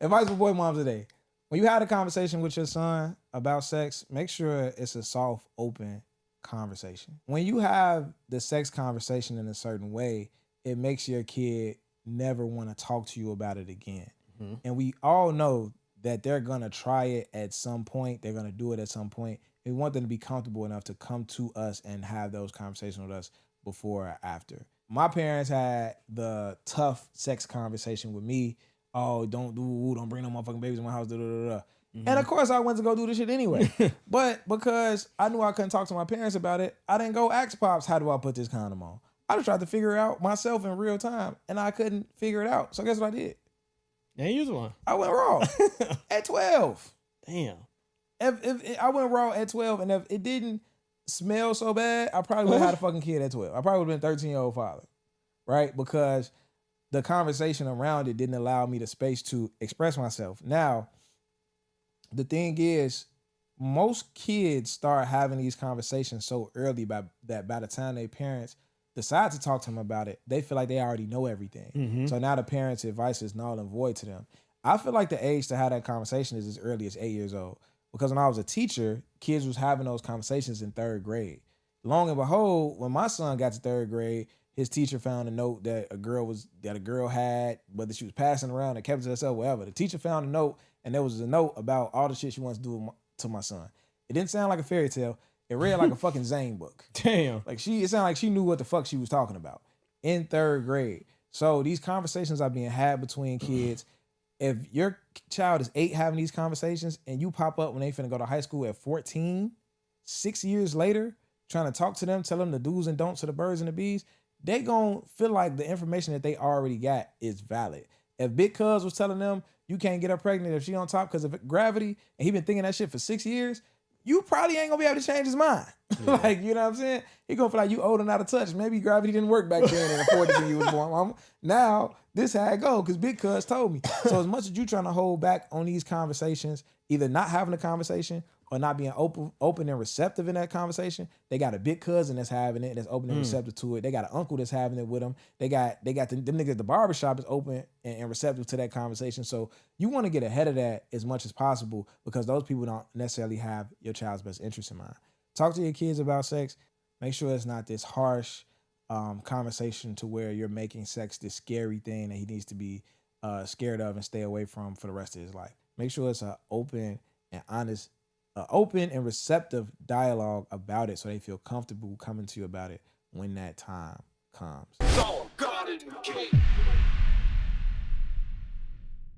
Advice for boy moms today. When you had a conversation with your son about sex, make sure it's a soft, open conversation. When you have the sex conversation in a certain way, it makes your kid never want to talk to you about it again. Mm-hmm. And we all know that they're going to try it at some point. They're going to do it at some point. We want them to be comfortable enough to come to us and have those conversations with us before or after. My parents had the tough sex conversation with me. Oh, don't bring no motherfucking babies in my house. Mm-hmm. And of course I went to go do this shit anyway. But because I knew I couldn't talk to my parents about it, I didn't go ask Pops, how do I put this condom on? I just tried to figure it out myself in real time, and I couldn't figure it out. So guess what I did? Yeah, use one. I went raw at 12. Damn. If I went raw at 12, and if it didn't smell so bad, I probably would have had a fucking kid at 12. I probably would have been a 13-year-old father, right? Because the conversation around it didn't allow me the space to express myself. Now, the thing is, most kids start having these conversations so early that by the time their parents decide to talk to them about it, they feel like they already know everything. Mm-hmm. So now the parents' advice is null and void to them. I feel like the age to have that conversation is as early as 8 years old. Because when I was a teacher, kids was having those conversations in third grade. Long and behold, when my son got to third grade, his teacher found a note that a girl had, whether she was passing around or kept it to herself, whatever. The teacher found a note, and there was a note about all the shit she wants to do to my son. It didn't sound like a fairy tale. It read like a fucking Zane book. Damn. Like it sounded like she knew what the fuck she was talking about in third grade. So these conversations are being had between kids. If your child is 8 having these conversations and you pop up when they finna go to high school at 14, 6 years later, trying to talk to them, tell them the do's and don'ts of the birds and the bees, they gonna feel like the information that they already got is valid. If Big Cuz was telling them you can't get her pregnant if she on top because of gravity, and he been thinking that shit for 6 years, you probably ain't gonna be able to change his mind. Yeah. Like, you know what I'm saying? He gonna feel like you old and out of touch. Maybe gravity didn't work back then in the 40s when you was born. Now, this how it go, because Big Cuz told me. So as much as you trying to hold back on these conversations, either not having a conversation or not being open and receptive in that conversation, they got a big cousin that's having it, that's open and receptive to it. They got an uncle that's having it with them. They got them niggas at the barbershop is open and receptive to that conversation. So you want to get ahead of that as much as possible, because those people don't necessarily have your child's best interest in mind. Talk to your kids about sex. Make sure it's not this harsh conversation to where you're making sex this scary thing that he needs to be scared of and stay away from for the rest of his life. Make sure it's an open and honest, open and receptive dialogue about it, so they feel comfortable coming to you about it when that time comes.